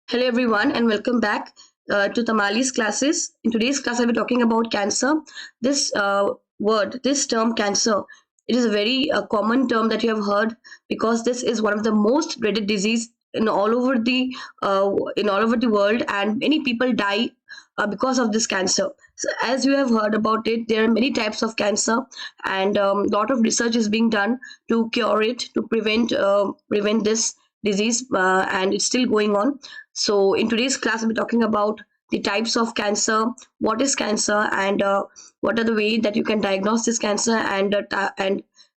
Hello everyone and welcome back to Tamali's classes. In today's class, I'll be talking about cancer. This term cancer, it is a very common term that you have heard because this is one of the most dreaded disease in all over the world, and many people die because of this cancer. So, as you have heard about it, there are many types of cancer, and a lot of research is being done to cure it, to prevent this disease, and it's still going on. So, in today's class, we'll be talking about the types of cancer, what is cancer, and what are the way that you can diagnose this cancer, and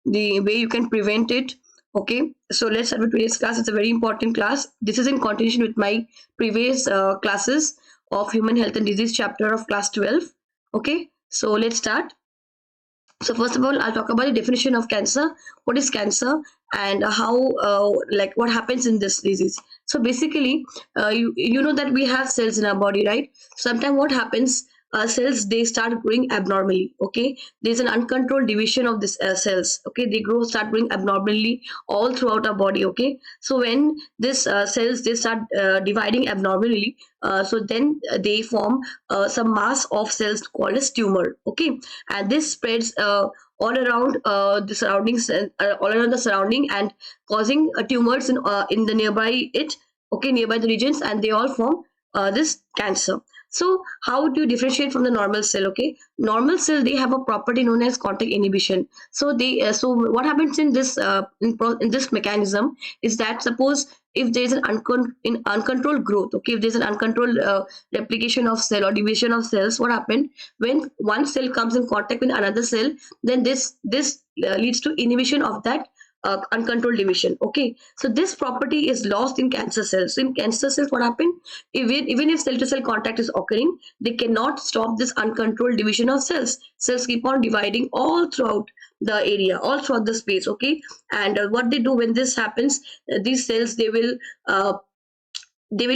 the way you can prevent it. Okay, so let's start with today's class. It's a very important class. This is in continuation with my previous classes of Human Health and Disease chapter of class 12. Okay, so let's start. So first of all, I'll talk about the definition of cancer. What is cancer and how, like, what happens in this disease? So basically, you know that we have cells in our body, right? Sometimes what happens, cells they start growing abnormally. Okay, there's an uncontrolled division of this cells. Okay, they start growing abnormally all throughout our body. Okay, so when this cells they start dividing abnormally, so then they form some mass of cells called as tumor. Okay, and this spreads all around the surroundings, all around the surrounding, and causing tumors in the nearby it. Okay, nearby the regions, and they all form this cancer. So how do you differentiate from the normal cell? Okay, normal cell they have a property known as contact inhibition. So so what happens in in this mechanism is that, suppose if there is an uncontrolled growth, okay, if there's an uncontrolled replication of cell or division of cells, what happened when one cell comes in contact with another cell, then this leads to inhibition of that uncontrolled division. Okay, so this property is lost in cancer cells. So in cancer cells, what happened, even if cell to cell contact is occurring, they cannot stop this uncontrolled division of cells keep on dividing all throughout the area, all throughout the space. Okay, and what they do when this happens, these cells they will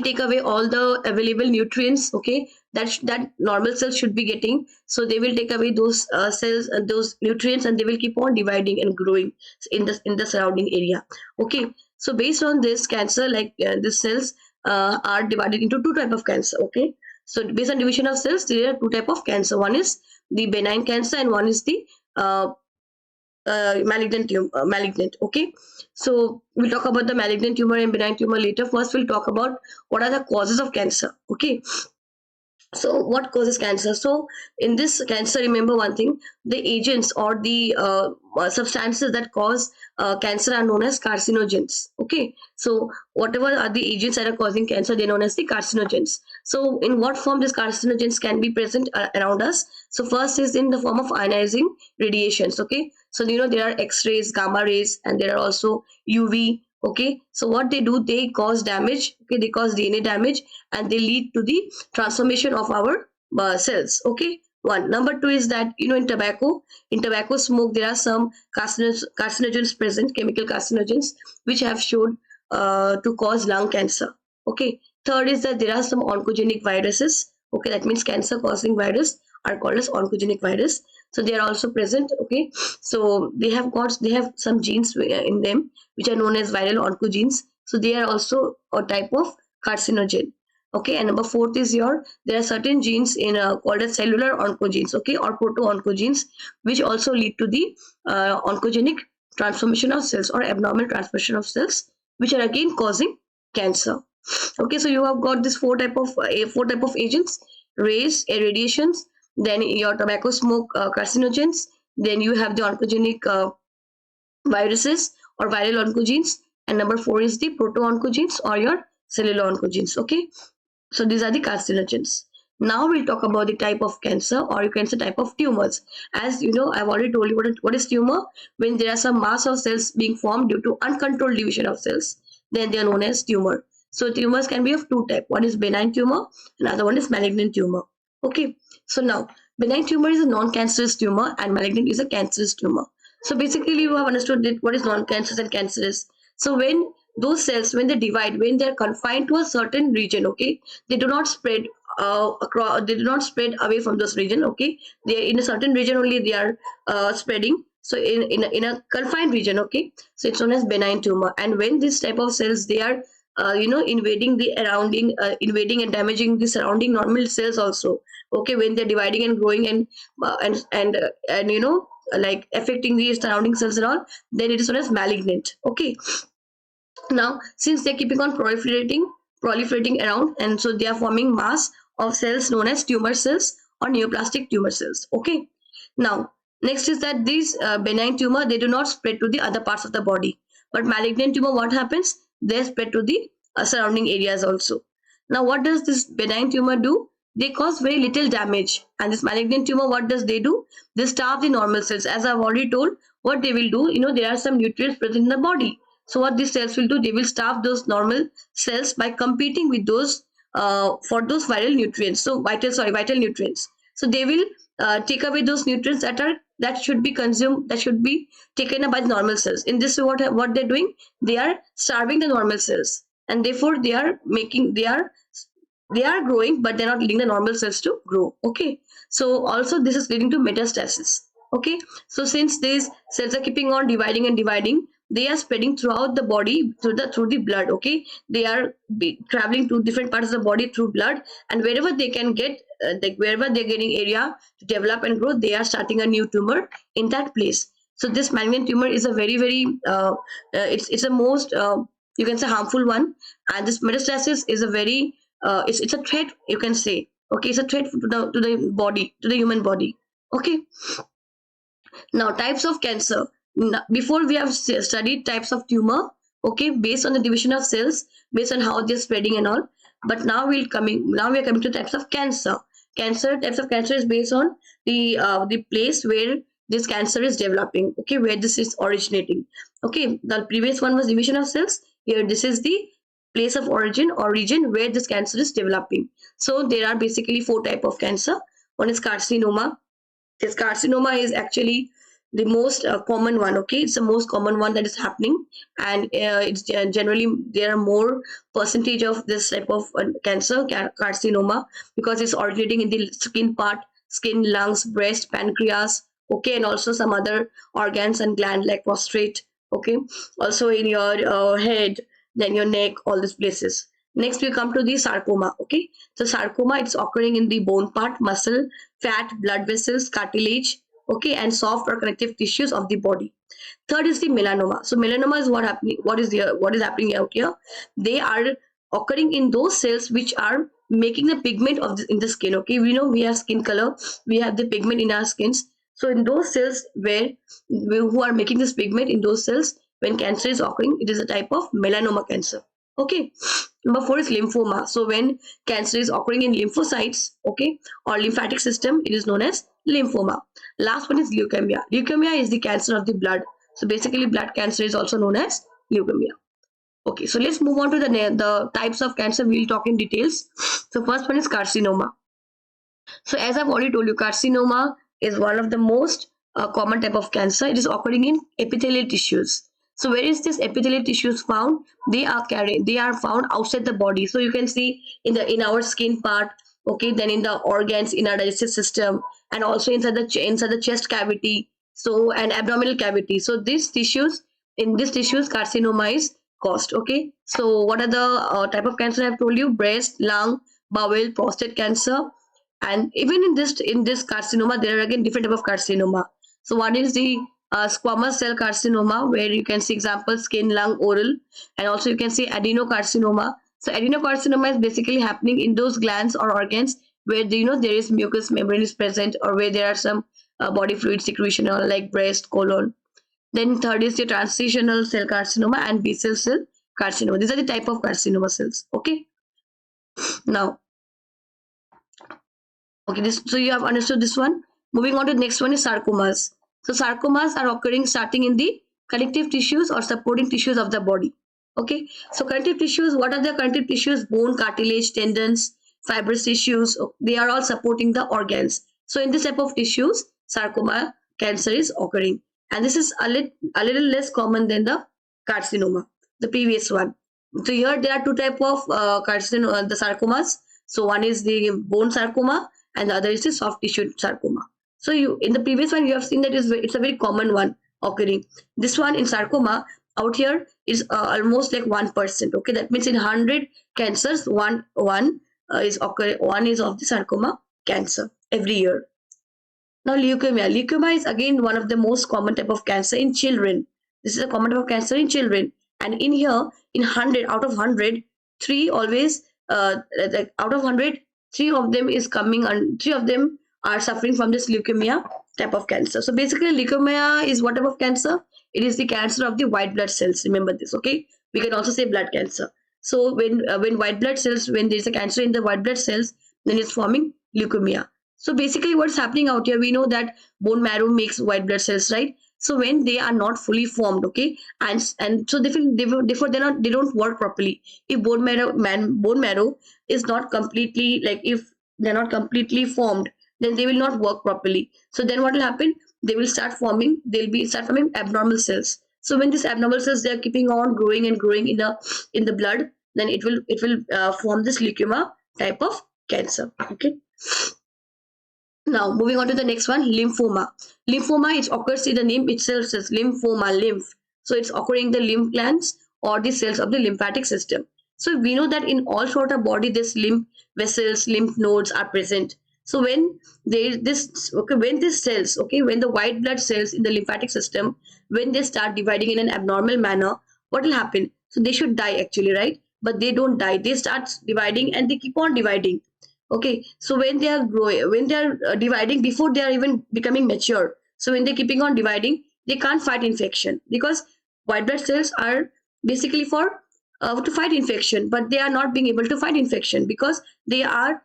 take away all the available nutrients, okay, that normal cells should be getting. So they will take away those cells and those nutrients, and they will keep on dividing and growing in the surrounding area. Okay, so based on this cancer, like the cells are divided into two type of cancer. Okay, so based on division of cells, there are two type of cancer. One is the benign cancer, and one is the malignant. Okay, so we'll talk about the malignant tumor and benign tumor later. First, we'll talk about what are the causes of cancer. Okay, so what causes cancer? So in this cancer, remember one thing, the agents or the substances that cause cancer are known as carcinogens. Okay, so whatever are the agents that are causing cancer, they're known as the carcinogens. So in what form these carcinogens can be present around us? So first is in the form of ionizing radiations. Okay, so you know there are x-rays, gamma rays, and there are also UV. Okay, so what they do, they cause damage. Okay, they cause DNA damage, and they lead to the transformation of our cells. Okay, one. Number two is that, you know, in tobacco smoke, there are some carcinogens present, chemical carcinogens, which have shown to cause lung cancer. Okay, third is that there are some oncogenic viruses. Okay, that means cancer causing virus are called as oncogenic virus. So they are also present. Okay, so they have some genes in them which are known as viral oncogenes. So they are also a type of carcinogen. Okay, and number fourth is there are certain genes in called as cellular oncogenes. Okay, or proto-oncogenes, which also lead to the oncogenic transformation of cells or abnormal transformation of cells, which are again causing cancer. Okay, so you have got this four type of agents: rays, radiations, then your tobacco smoke, carcinogens, then you have the oncogenic viruses or viral oncogenes, and number four is the proto-oncogenes or your cellular oncogenes. Okay, so these are the carcinogens. Now we'll talk about the type of cancer, or you can say type of tumors. As you know, I've already told you what is tumor. When there are some mass of cells being formed due to uncontrolled division of cells, then they are known as tumor. So tumors can be of two types. One is benign tumor, another one is malignant tumor. Okay, so now benign tumor is a non-cancerous tumor, and malignant is a cancerous tumor. So basically, you have understood what is non-cancerous and cancerous. So when those cells, when they divide, when they are confined to a certain region, okay, they do not spread across. They do not spread away from this region. Okay, they are in a certain region only. They are spreading. So in a confined region. Okay, so it's known as benign tumor. And when this type of cells they are invading the surrounding, invading and damaging the surrounding normal cells also. Okay, when they're dividing and growing and like affecting the surrounding cells and all, then it is known as malignant. Okay, now since they're keeping on proliferating around, and so they are forming mass of cells known as tumor cells or neoplastic tumor cells. Okay, now next is that these benign tumor, they do not spread to the other parts of the body, but malignant tumor, what happens, they spread to the surrounding areas also. Now what does this benign tumor do? They cause very little damage, and this malignant tumor, what does they do? They starve the normal cells. As I've already told, what they will do, there are some nutrients present in the body. So what these cells will do, they will starve those normal cells by competing with those for those viral nutrients. So vital nutrients. So they will take away those nutrients that should be consumed, that should be taken up by the normal cells. In this way, what they're doing, they are starving the normal cells, and therefore they are growing, but they're not leading the normal cells to grow. Okay, so also this is leading to metastasis. Okay, so since these cells are keeping on dividing and dividing, they are spreading throughout the body through the blood. Okay, they are traveling to different parts of the body through blood, and wherever they can get wherever they're getting area to develop and grow, they are starting a new tumor in that place. So this malignant tumor is a very it's a most you can say harmful one, and this metastasis is a very it's a threat, you can say. Okay, it's a threat to the body, to the human body. Okay, now types of cancer. Before we have studied types of tumor, okay, based on the division of cells, based on how they're spreading and all. But now we are coming to types of cancer. Types of cancer is based on the place where this cancer is developing. Okay, where this is originating. Okay, the previous one was division of cells. Here this is the place of origin or region where this cancer is developing. So there are basically 4 types of cancer. One is carcinoma. This carcinoma is actually the most common one. Okay, it's the most common one that is happening, and it's generally there are more percentage of this type of cancer, carcinoma, because it's originating in the skin part, skin, lungs, breast, pancreas. Okay, and also some other organs and gland like prostate. Okay, also in your head, then your neck, all these places. Next we come to the sarcoma. Okay, so sarcoma, it's occurring in the bone part, muscle, fat, blood vessels, cartilage, okay, and soft or connective tissues of the body. Third is the melanoma. So melanoma is what is happening out here. They are occurring in those cells which are making the pigment in the skin. Okay, we know we have skin color, we have the pigment in our skins. So in those cells who are making this pigment in those cells, when cancer is occurring, it is a type of melanoma cancer. Okay, number 4 is lymphoma. So when cancer is occurring in lymphocytes, okay, or lymphatic system, it is known as lymphoma. Last one is leukemia. Leukemia is the cancer of the blood. So basically blood cancer is also known as leukemia. Okay, so let's move on to the types of cancer. We'll talk in details. So first one is carcinoma. So as I've already told you, carcinoma is one of the most common type of cancer. It is occurring in epithelial tissues. So where is this epithelial tissues found? They are found outside the body. So you can see in our skin part, okay, then in the organs, in our digestive system, and also inside the chest cavity, so and abdominal cavity. So these tissues, in these tissues, carcinoma is caused. Okay, so what are the type of cancer I've told you? Breast, lung, bowel, prostate cancer, and even in this carcinoma, there are again different type of carcinoma. So one is the squamous cell carcinoma, where you can see examples skin, lung, oral, and also you can see adenocarcinoma. So adenocarcinoma is basically happening in those glands or organs where there is mucous membrane is present, or where there are some body fluid secretion, or like breast, colon. Then third is the transitional cell carcinoma and basal cell carcinoma. These are the type of carcinoma cells. Okay, now okay, so you have understood this one. Moving on to the next one is sarcomas. So sarcomas are occurring starting in the connective tissues or supporting tissues of the body. Okay, so connective tissues, what are the connective tissues? Bone, cartilage, tendons, fibrous tissues, they are all supporting the organs. So in this type of tissues, sarcoma cancer is occurring, and this is a little less common than the carcinoma, the previous one. So here there are 2 type of the sarcomas. So one is the bone sarcoma, and the other is the soft tissue sarcoma. So in the previous one, you have seen that it's a very common one occurring. This one in sarcoma out here, is almost like 1%. Okay, that means in 100 cancers, one is of the sarcoma cancer every year. Now, leukemia. Leukemia is again one of the most common type of cancer in children. This is a common type of cancer in children, and in here, in 100 out of 100, three always like out of 100, three of them is coming, and three of them are suffering from this leukemia type of cancer. So basically, leukemia is what type of cancer? It is the cancer of the white blood cells. Remember this, okay? We can also say blood cancer. So when white blood cells, when there is a cancer in the white blood cells, then it's forming leukemia. So basically what's happening out here, we know that bone marrow makes white blood cells, right? So when they are not fully formed, okay, and so therefore they don't work properly. If bone marrow is not completely, like if they're not completely formed, then they will not work properly. So then what will happen? They'll start forming abnormal cells. So when these abnormal cells, they are keeping on growing and growing in the blood, then it will form this leukemia type of cancer. Okay. Now, moving on to the next one, lymphoma. Lymphoma, it occurs in the name itself says lymphoma, lymph. So it's occurring in the lymph glands or the cells of the lymphatic system. So we know that in all throughout our body, this lymph vessels, lymph nodes are present. So when when these cells, okay, when the white blood cells in the lymphatic system, when they start dividing in an abnormal manner, what will happen? So they should die actually, right? But they don't die. They start dividing and they keep on dividing. Okay, so when they are growing, when they are dividing before they are even becoming mature, so when they're keeping on dividing, they can't fight infection because white blood cells are basically for to fight infection, but they are not being able to fight infection because they are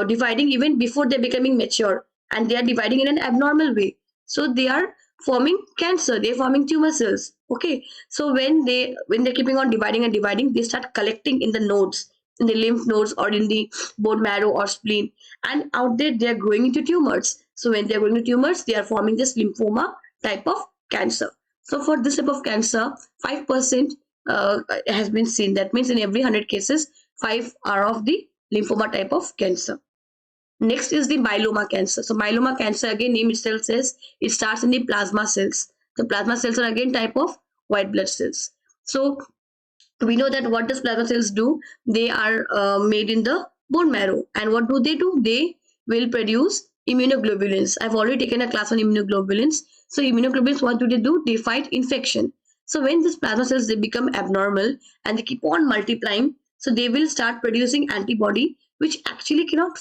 dividing even before they're becoming mature, and they are dividing in an abnormal way. So they are forming cancer, they're forming tumor cells. Okay, so when they're keeping on dividing and dividing, they start collecting in the nodes, in the lymph nodes or in the bone marrow or spleen, and out there they are growing into tumors. So when they are growing into tumors, they are forming this lymphoma type of cancer. So for this type of cancer, 5% has been seen. That means in every 100 cases, 5 are of the lymphoma type of cancer. Next is the myeloma cancer. So myeloma cancer, again name itself says it starts in the plasma cells. The plasma cells are again type of white blood cells. So we know that what does plasma cells do? They are made in the bone marrow, and what do? They will produce immunoglobulins. I've already taken a class on immunoglobulins. So immunoglobulins, what do? They fight infection. So when these plasma cells, they become abnormal and they keep on multiplying, so they will start producing antibody which actually cannot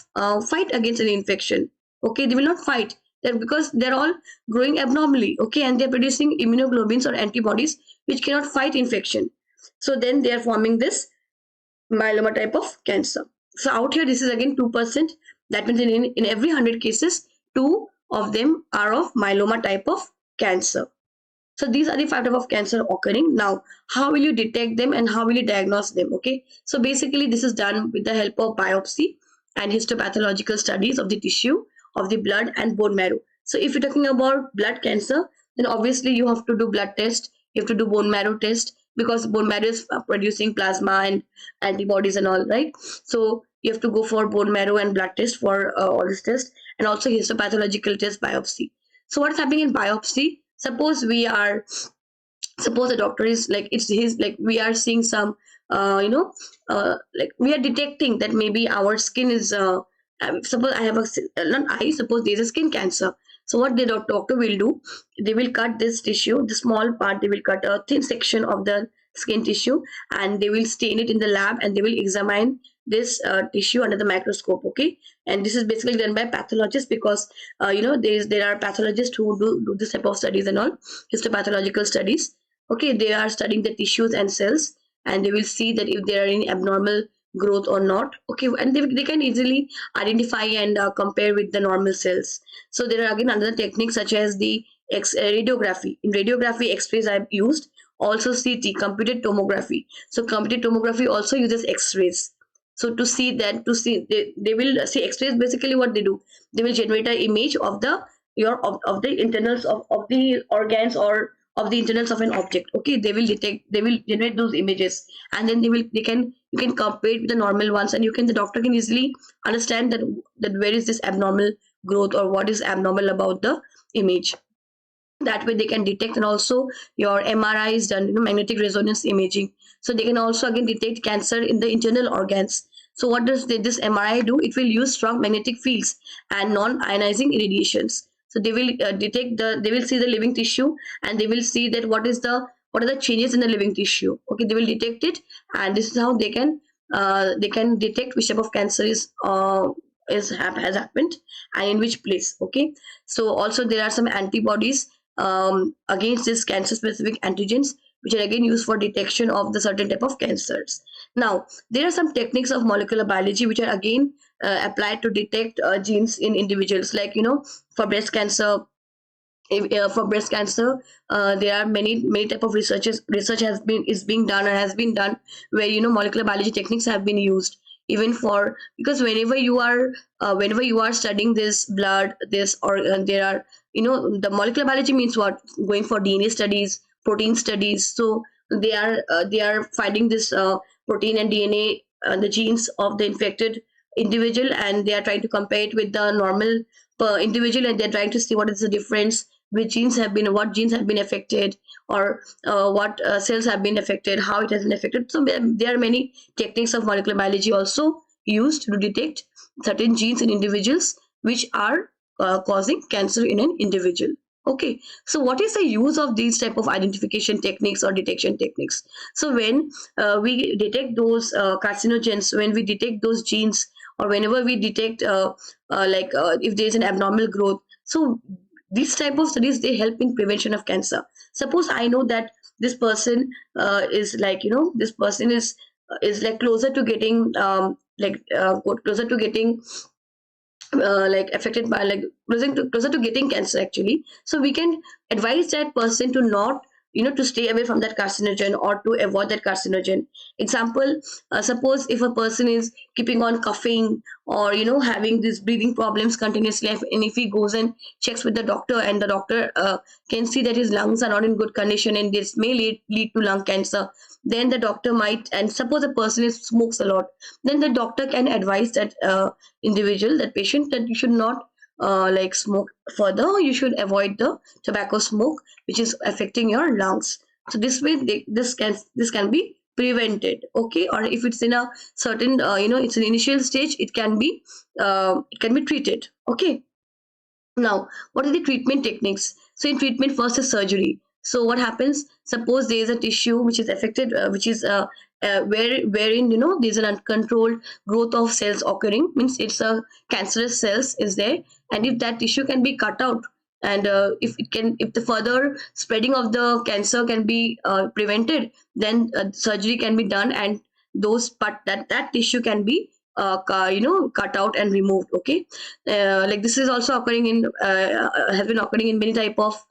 fight against an infection. Okay, they will not fight that because they're all growing abnormally. Okay, and they're producing immunoglobulins or antibodies which cannot fight infection. So then they are forming this myeloma type of cancer. So out here, this is again 2%. That means in every 100 cases, 2 of them are of myeloma type of cancer. So these are the 5 types of cancer occurring. Now, how will you detect them and how will you diagnose them? Okay. So basically, this is done with the help of biopsy and histopathological studies of the tissue, of the blood and bone marrow. So if you're talking about blood cancer, then obviously you have to do blood test, you have to do bone marrow test, because bone marrow is producing plasma and antibodies and all, right? So you have to go for bone marrow and blood test for all this test, and also histopathological test, biopsy. So what's happening in biopsy? Suppose the doctor is like, it's his, like we are seeing some like we are detecting that maybe our skin is suppose I have a not I suppose there's a skin cancer. So what the doctor will do, they will cut this tissue, the small part, they will cut a thin section of the skin tissue, and they will stain it in the lab, and they will examine this tissue under the microscope. Okay, and this is basically done by pathologists, because there are pathologists who do this type of studies and all, histopathological studies. Okay, they are studying the tissues and cells, and they will see that if there are any abnormal growth or not. Okay, and they can easily identify and compare with the normal cells. So there are again another techniques such as the radiography. In radiography, x-rays are used, also CT, computed tomography. So computed tomography also uses x-rays. So they will see x-rays. Basically what they do, they will generate an image of the the internals of the organs or of the internals of an object. Okay, they will generate those images, and then you can compare it with the normal ones, and the doctor can easily understand that where is this abnormal growth or what is abnormal about the image. That way they can detect. And also your MRI is done, magnetic resonance imaging, so they can also again detect cancer in the internal organs. So what does this MRI do? It will use strong magnetic fields and non-ionizing irradiations. So they will detect they will see the living tissue, and they will see that what are the changes in the living tissue. Okay, they will detect it, and this is how they can detect which type of cancer has happened and in which place. Okay, so also there are some antibodies against these cancer specific antigens, which are again used for detection of the certain type of cancers. Now there are some techniques of molecular biology which are again applied to detect genes in individuals, like for breast cancer. For breast cancer, there are many type of research is being done and has been done, where molecular biology techniques have been used, even for, because whenever you are studying this blood, this, or there are, the molecular biology means what, going for DNA studies, protein studies. So they are finding this protein and DNA, the genes of the infected individual, and they are trying to compare it with the normal per individual, and they're trying to see what is the difference, what genes have been affected, or what cells have been affected, how it has been affected. So there are many techniques of molecular biology also used to detect certain genes in individuals which are causing cancer in an individual. Okay, so what is the use of these type of identification techniques or detection techniques? So when we detect those carcinogens, when we detect those genes, or whenever we detect if there is an abnormal growth, so these type of studies, they help in prevention of cancer. Suppose I know that this person is like, this person is like closer to getting closer to getting like affected by, like closer to getting cancer actually. So we can advise that person to not, to stay away from that carcinogen, or to avoid that carcinogen. Example, suppose if a person is keeping on coughing, or having these breathing problems continuously, and if he goes and checks with the doctor, and the doctor can see that his lungs are not in good condition, and this may lead to lung cancer, then the doctor might, and suppose a person smokes a lot, then the doctor can advise that individual, that patient, that you should not smoke further, or you should avoid the tobacco smoke, which is affecting your lungs. So this way this can be prevented. Okay, or if it's in a certain it's an initial stage, it can be treated. Okay, now, what are the treatment techniques? So, in treatment, first is surgery. So, what happens? Suppose there is a tissue which is affected, which is wherein there's an uncontrolled growth of cells occurring. Means it's a cancerous cells is there, and if that tissue can be cut out, and if the further spreading of the cancer can be prevented, then surgery can be done, and that tissue can be cut out and removed. Okay, like this is also occurring in has been occurring in many type of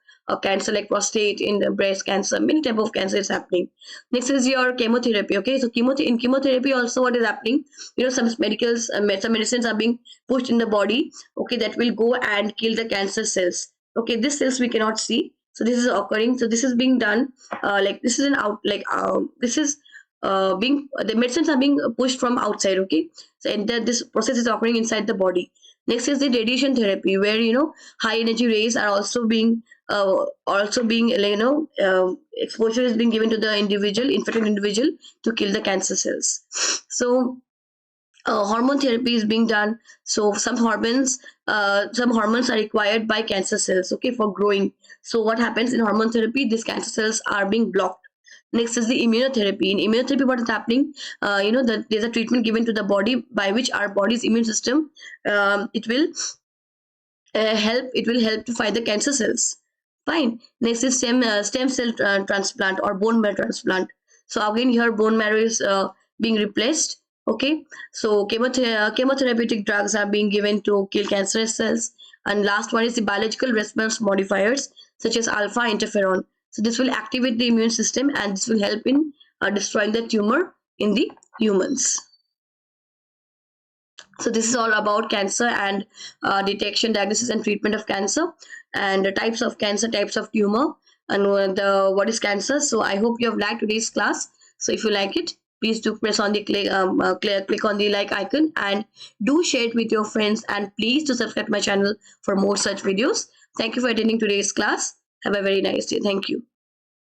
cancer, like prostate, in the breast cancer, many type of cancer is happening. Next is your chemotherapy. Okay, so in chemotherapy also, what is happening, some medicines are being pushed in the body, okay, that will go and kill the cancer cells. Okay, these cells we cannot see, so this is occurring, so this is being done like this is an out like this is being the medicines are being pushed from outside. Okay, so and that this process is occurring inside the body. Next is the radiation therapy, where high energy rays are also being exposure is being given to the infected individual, to kill the cancer cells. So hormone therapy is being done. So some hormones are required by cancer cells, okay, for growing. So what happens in hormone therapy, these cancer cells are being blocked. Next is the immunotherapy. In immunotherapy, what is happening, that there's a treatment given to the body by which our body's immune system, it will help to fight the cancer cells. Fine. Next is stem cell transplant, or bone marrow transplant. So again here bone marrow is being replaced. Okay, so chemotherapeutic drugs are being given to kill cancerous cells. And last one is the biological response modifiers, such as alpha interferon. So this will activate the immune system, and this will help in destroying the tumor in the humans. So this is all about cancer, and detection, diagnosis, and treatment of cancer, and the types of cancer, types of tumor, and what is cancer. So I hope you have liked today's class. So if you like it, please do press on the click on the like icon, and do share it with your friends, and please do subscribe to my channel for more such videos. Thank you for attending today's class. Have a very nice day. Thank you.